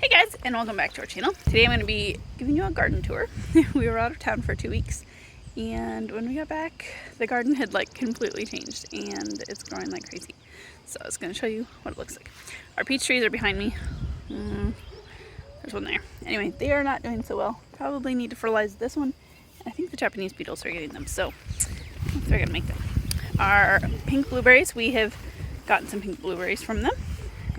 Hey guys, and welcome back to our channel. Today I'm going to be giving you a garden tour. We were out of town for 2 weeks, and when we got back, the garden had like completely changed, and it's growing like crazy. So I was going to show you what it looks like. Our peach trees are behind me. There's one there. Anyway, they are not doing so well. Probably need to fertilize this one. I think the Japanese beetles are getting them, so they're going to make them. Our pink blueberries, we have gotten some pink blueberries from them,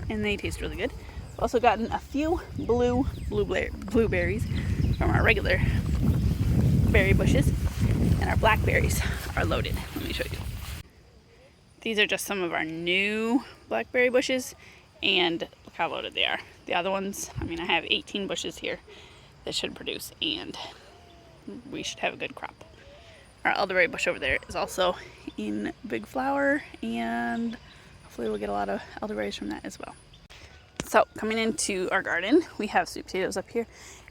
and they taste really good. Also gotten a few blueberries from our regular berry bushes, and our blackberries are loaded. Let me show you. These are just some of our new blackberry bushes, and look how loaded they are. The other ones, I mean, I have 18 bushes here that should produce, and we should have a good crop. Our elderberry bush over there is also in big flower, and hopefully we'll get a lot of elderberries from that as well. So coming into our garden, we have sweet potatoes up here,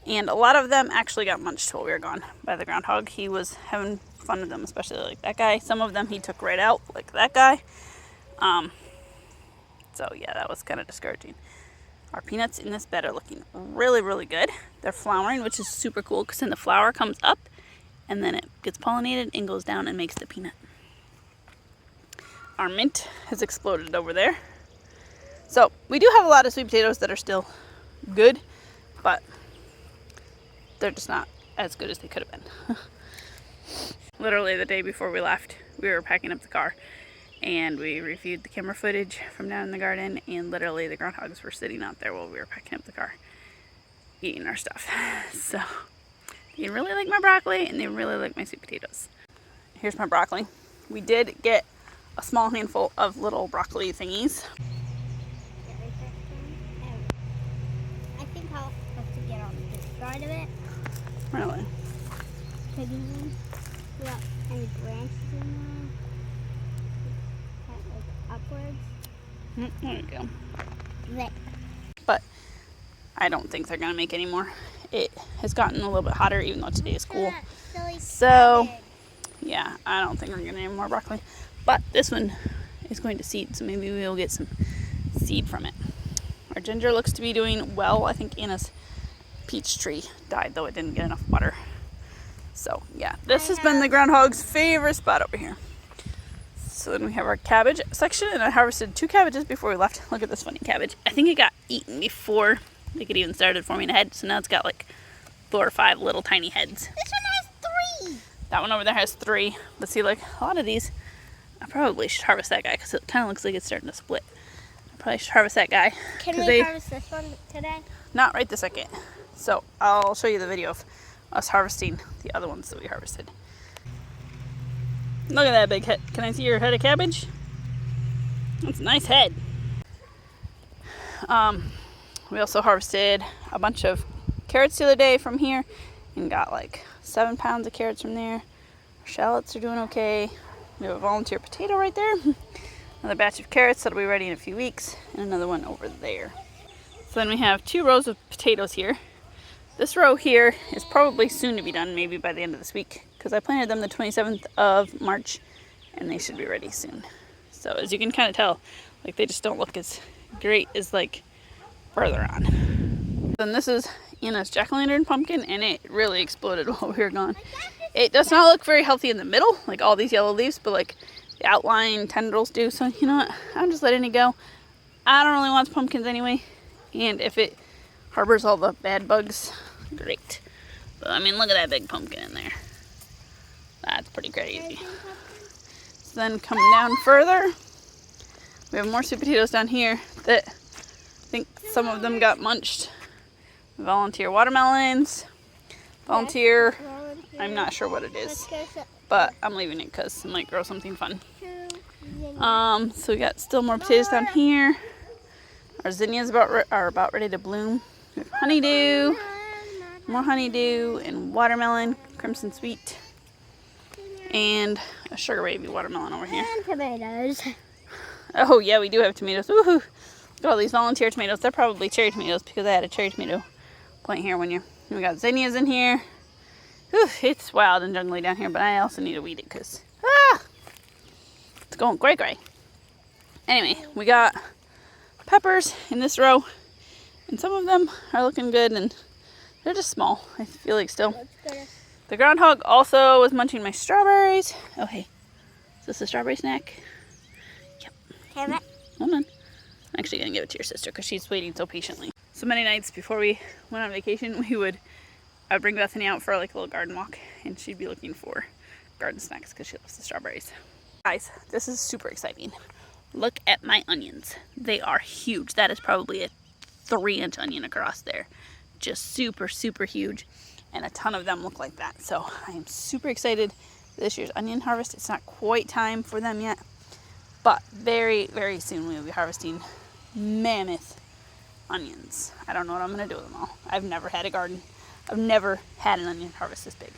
and a lot of them actually got munched while we were gone by the groundhog. He was having fun with them, especially like that guy. Some of them he took right out, like that guy. So yeah, that was kind of discouraging. Our peanuts in this bed are looking really, really good. They're flowering, which is super cool because then the flower comes up and then it gets pollinated and goes down and makes the peanut. Our mint has exploded over there. So we do have a lot of sweet potatoes that are still good, but they're just not as good as they could have been. Literally the day before we left, we were packing up the car and we reviewed the camera footage from down in the garden, and literally the groundhogs were sitting out there while we were packing up the car, eating our stuff. So they really like my broccoli and they really like my sweet potatoes. Here's my broccoli. We did get a small handful of little broccoli thingies. I'll have to get on this side of it. Really? Without any branches in there. Like upwards. There you go. There. But I don't think they're going to make any more. It has gotten a little bit hotter, even though today is cool. So, yeah, I don't think we're going to get any more broccoli. But this one is going to seed, so maybe we'll get some seed from it. Our ginger looks to be doing well. I think Anna's peach tree died, though it didn't get enough water. So, yeah, this has been the groundhog's favorite spot over here. So then we have our cabbage section, and I harvested 2 cabbages before we left. Look at this funny cabbage. I think it got eaten before they could even started forming a head, so now it's got like 4 or 5 little tiny heads. This one has 3. That one over there has 3. But see, like a lot of these, I probably should harvest that guy because it kind of looks like it's starting to split. Probably should harvest that guy. Can we harvest this one today? Not right this second. So I'll show you the video of us harvesting the other ones that we harvested. Look at that big head. Can I see your head of cabbage? That's a nice head. We also harvested a bunch of carrots the other day from here and got like 7 pounds of carrots from there. Our shallots are doing okay. We have a volunteer potato right there. Another batch of carrots that'll be ready in a few weeks, and another one over there. So then we have 2 rows of potatoes here. This row here is probably soon to be done, maybe by the end of this week, because I planted them the 27th of March, and they should be ready soon. So as you can kind of tell, like they just don't look as great as like further on. Then this is Anna's jack-o'-lantern pumpkin, and it really exploded while we were gone. It does not look very healthy in the middle, like all these yellow leaves, but like the outline tendrils do. So you know what, I'm just letting it go. I don't really want pumpkins anyway, and if it harbors all the bad bugs, great. But I mean, look at that big pumpkin in there. That's pretty crazy. So then coming down further, we have more sweet potatoes down here that I think some of them got munched. Volunteer watermelons, volunteer, I'm not sure what it is, but I'm leaving it because it might grow something fun. So we got still more potatoes down here. Our zinnias are about ready to bloom. We have honeydew, more honeydew, and watermelon, crimson sweet, and a sugar baby watermelon over here. And tomatoes. Oh yeah, we do have tomatoes. Woohoo! Look at all these volunteer tomatoes. They're probably cherry tomatoes because I had a cherry tomato plant here one year. And we got zinnias in here. Whew, it's wild and jungly down here, but I also need to weed it because it's going cray-cray. Anyway, we got peppers in this row, And some of them are looking good, and they're just small, I feel like still. Let's go to The groundhog also was munching my strawberries. Oh, hey. Is this a strawberry snack? have it. Hold on. I'm actually going to give it to your sister because she's waiting so patiently. So many nights before we went on vacation, I'd bring Bethany out for like a little garden walk, and she'd be looking for garden snacks because she loves the strawberries. Guys, this is super exciting. Look at my onions. They are huge. That is probably a 3-inch onion across there. Just super, super huge. And a ton of them look like that. So I am super excited for this year's onion harvest. It's not quite time for them yet, but very, very soon we will be harvesting mammoth onions. I don't know what I'm going to do with them all. I've never had a garden. I've never had an onion harvest this big.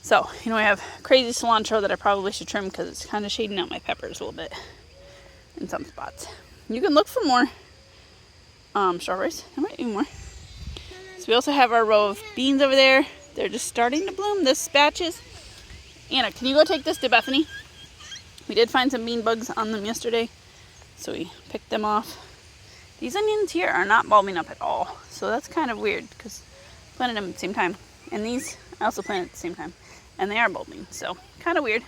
So, I have crazy cilantro that I probably should trim because it's kind of shading out my peppers a little bit in some spots. You can look for more strawberries. There might be more. So we also have our row of beans over there. They're just starting to bloom. This batches. Anna, can you go take this to Bethany? We did find some bean bugs on them yesterday, so we picked them off. These onions here are not bulbing up at all, so that's kind of weird because I planted them at the same time. And these I also planted at the same time, and they are bulbing, so kind of weird.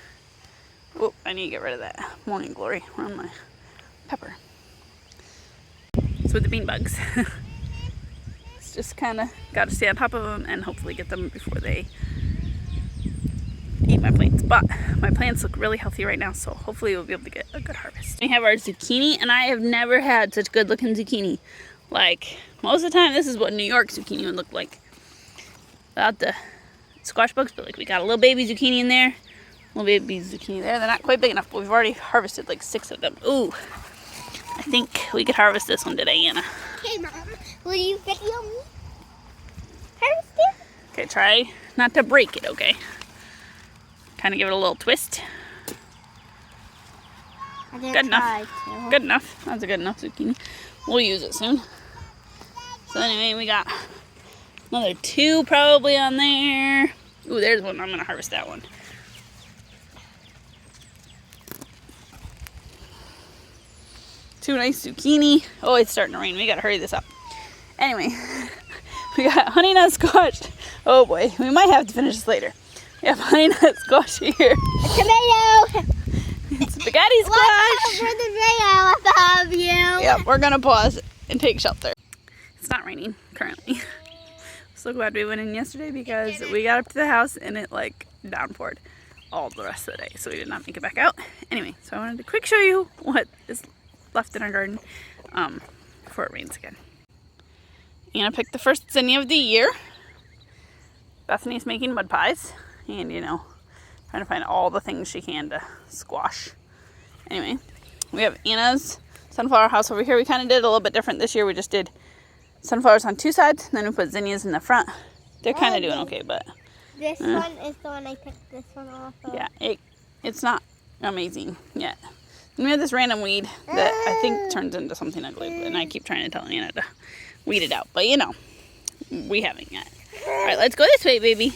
Oh, I need to get rid of that morning glory on my pepper. It's with the bean bugs. It's just kind of got to stay on top of them and hopefully get them before they eat my plants. But my plants look really healthy right now, so hopefully we'll be able to get a good harvest. We have our zucchini, and I have never had such good looking zucchini. Like, most of the time this is what New York zucchini would look like without the squash bugs, but like we got a little baby zucchini in there, little baby zucchini there. They're not quite big enough, but we've already harvested like 6 of them. Ooh, I think we could harvest this one today, Anna. Hey, Mom. Will you video me? Harvest it? Okay, try not to break it, okay? Kind of give it a little twist. I didn't Good enough. try to. Good enough. That's a good enough zucchini. We'll use it soon. So anyway, we got another 2 probably on there. Ooh, there's one. I'm going to harvest that one. Two nice zucchini. Oh, it's starting to rain. We got to hurry this up. Anyway, we got honey nut squash. Oh boy, we might have to finish this later. We have honey nut squash here. A tomato. Spaghetti Watch out squash. for the tomato above you. Yeah, we're going to pause and take shelter. It's not raining currently. So glad we went in yesterday because we got up to the house and it like downpoured all the rest of the day, so we did not make it back out. Anyway, so I wanted to quick show you what is left in our garden before it rains again. Anna picked the first zinnia of the year. Bethany's making mud pies and trying to find all the things she can to squash. Anyway, we have Anna's sunflower house over here. We kind of did a little bit different this year. We just did sunflowers on 2 sides, and then we put zinnias in the front. They're kind of doing okay, but This one is the one I picked this one off of. yeah, it's not amazing yet. And we have this random weed that I think turns into something ugly, and I keep trying to tell Anna to weed it out, but we haven't yet. All right, let's go this way, baby.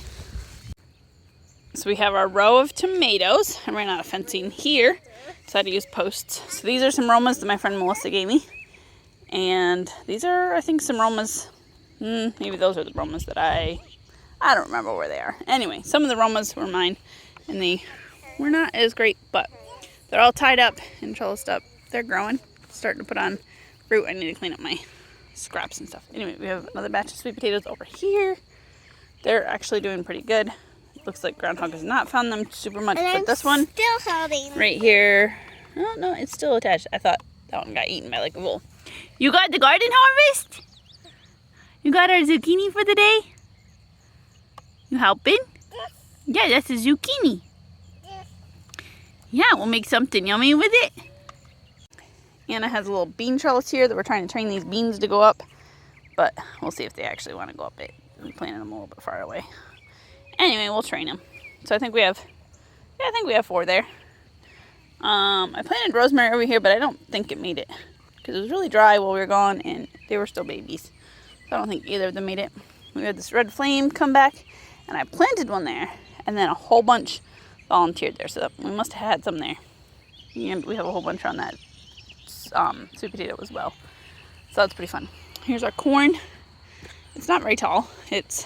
So we have our row of tomatoes. I ran out of fencing here, so I had to use posts. So these are some Romas that my friend Melissa gave me. And these are, I think, some Romas. Maybe those are the Romas that I don't remember where they are. Anyway, some of the Romas were mine, and they were not as great, but they're all tied up and trellised up. They're growing, starting to put on fruit. I need to clean up my scraps and stuff. Anyway, we have another batch of sweet potatoes over here. They're actually doing pretty good. It looks like Groundhog has not found them super much, but this one still holding right here, oh no, it's still attached. I thought that one got eaten by like a vole. You got the garden harvest? You got our zucchini for the day? You helping? Yes. Yeah, that's a zucchini. Yes. Yeah, we'll make something yummy with it. Anna has a little bean trellis here that we're trying to train these beans to go up, but we'll see if they actually want to go up it. We planted them a little bit far away. Anyway, we'll train them. So I think we have 4 there. I planted rosemary over here, but I don't think it made it because it was really dry while we were gone and they were still babies. So I don't think either of them made it. We had this red flame come back and I planted one there, and then a whole bunch volunteered there. So we must have had some there. And we have a whole bunch on that sweet potato as well. So that's pretty fun. here's our corn. It's not very tall. It's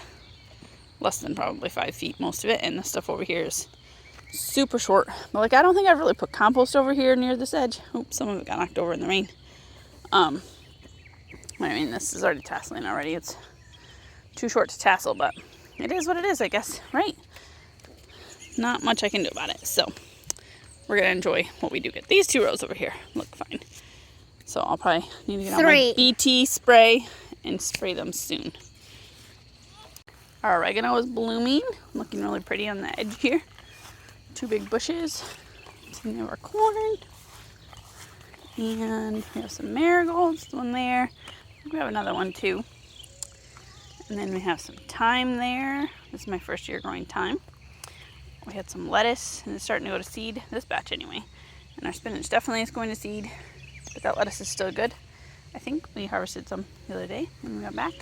less than probably 5 feet, most of it. And the stuff over here is super short. But like, I don't think I've really put compost over here near this edge. Oops, some of it got knocked over in the rain. I mean, this is already tasseling already. It's too short to tassel, but it is what it is, I guess, right? Not much I can do about it. So we're going to enjoy what we do get. These 2 rows over here look fine. So I'll probably need to get out my BT spray and spray them soon. Our oregano is blooming, looking really pretty on the edge here. 2 big bushes. Some of our corn. And we have some marigolds, one there. I think we have another one too. And then we have some thyme there. This is my first year growing thyme. We had some lettuce, and it's starting to go to seed, this batch anyway. And our spinach definitely is going to seed, but that lettuce is still good. I think we harvested some the other day when we got back.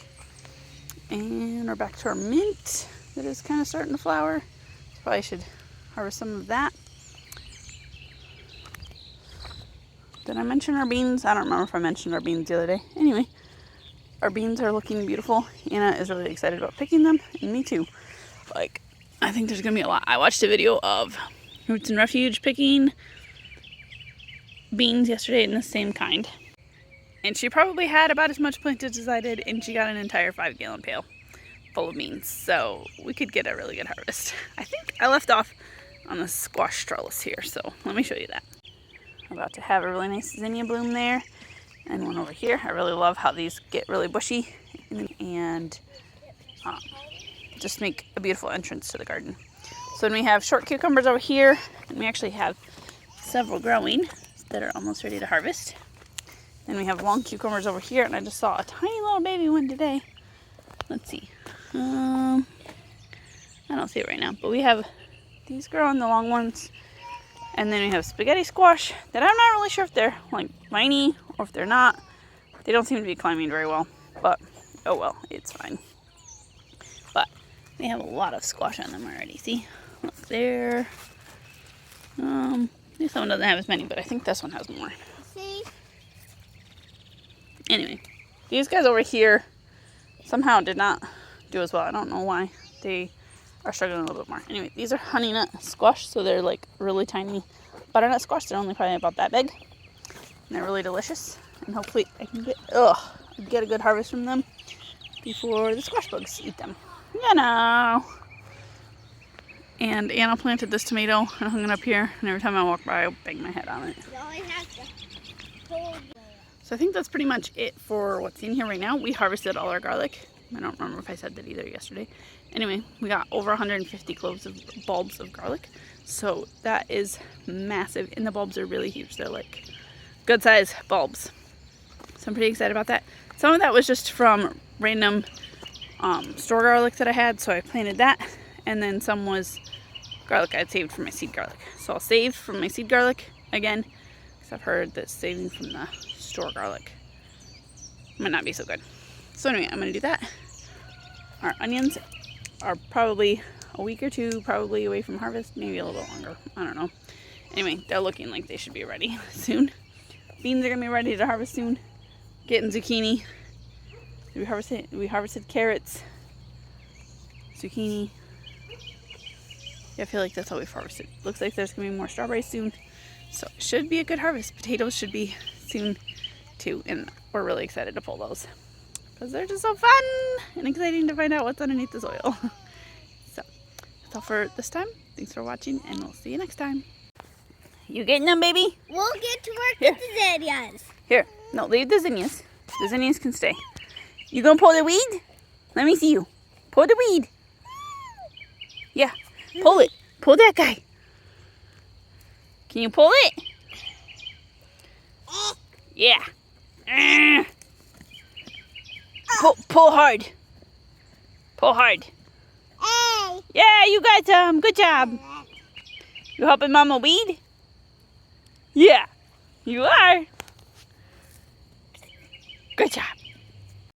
And we're back to our mint that is kind of starting to flower. So probably should harvest some of that. Did I mention our beans? I don't remember if I mentioned our beans the other day. Anyway, our beans are looking beautiful. Anna is really excited about picking them, and me too. Like, I think there's going to be a lot. I watched a video of Roots and Refuge picking beans yesterday in the same kind. And she probably had about as much planted as I did, and she got an entire 5-gallon pail full of beans. So we could get a really good harvest. I think I left off on the squash trellis here, so let me show you that. I'm about to have a really nice zinnia bloom there, and one over here. I really love how these get really bushy and just make a beautiful entrance to the garden. So then we have short cucumbers over here, and we actually have several growing that are almost ready to harvest. Then we have long cucumbers over here, and I just saw a tiny little baby one today. Let's see. I don't see it right now, but we have these growing, the long ones. And then we have spaghetti squash that I'm not really sure if they're like viney or if they're not. They don't seem to be climbing very well, but oh well, it's fine. But we have a lot of squash on them already. See, look there. This one doesn't have as many, but I think this one has more. See? Anyway, these guys over here somehow did not do as well. I don't know why. They are struggling a little bit more. Anyway, these are honey nut squash, so they're like really tiny butternut squash. They're only probably about that big. And they're really delicious. And hopefully I can get a good harvest from them before the squash bugs eat them. You know. And Anna planted this tomato and hung it up here. And every time I walk by, I bang my head on it. You always have to hold. So I think that's pretty much it for what's in here right now. We harvested all our garlic. I don't remember if I said that either yesterday. Anyway, we got over 150 bulbs of garlic. So that is massive. And the bulbs are really huge. They're like good size bulbs. So I'm pretty excited about that. Some of that was just from random store garlic that I had. So I planted that. And then some was garlic I had saved from my seed garlic. So I'll save from my seed garlic again. Because I've heard that saving from the store garlic might not be so good. So anyway, I'm going to do that. Our onions are probably a week or two probably away from harvest. Maybe a little bit longer. I don't know. Anyway, they're looking like they should be ready soon. Beans are going to be ready to harvest soon. Getting zucchini. We harvested carrots. Zucchini. Yeah, I feel like that's all we've harvested. Looks like there's going to be more strawberries soon. So it should be a good harvest. Potatoes should be soon too. And we're really excited to pull those. Because they're just so fun and exciting to find out what's underneath the soil. So, that's all for this time. Thanks for watching, and we'll see you next time. You getting them, baby? We'll get to work Here. with the zinnias. Here. No, leave the zinnias. The zinnias can stay. You gonna pull the weed? Let me see you. Pull the weed. Yeah. Pull it. Pull that guy. Can you pull it? Yeah. Pull hard. Pull hard. Hey. Yeah, you got some. Good job. You helping Mama weed? Yeah, you are. Good job.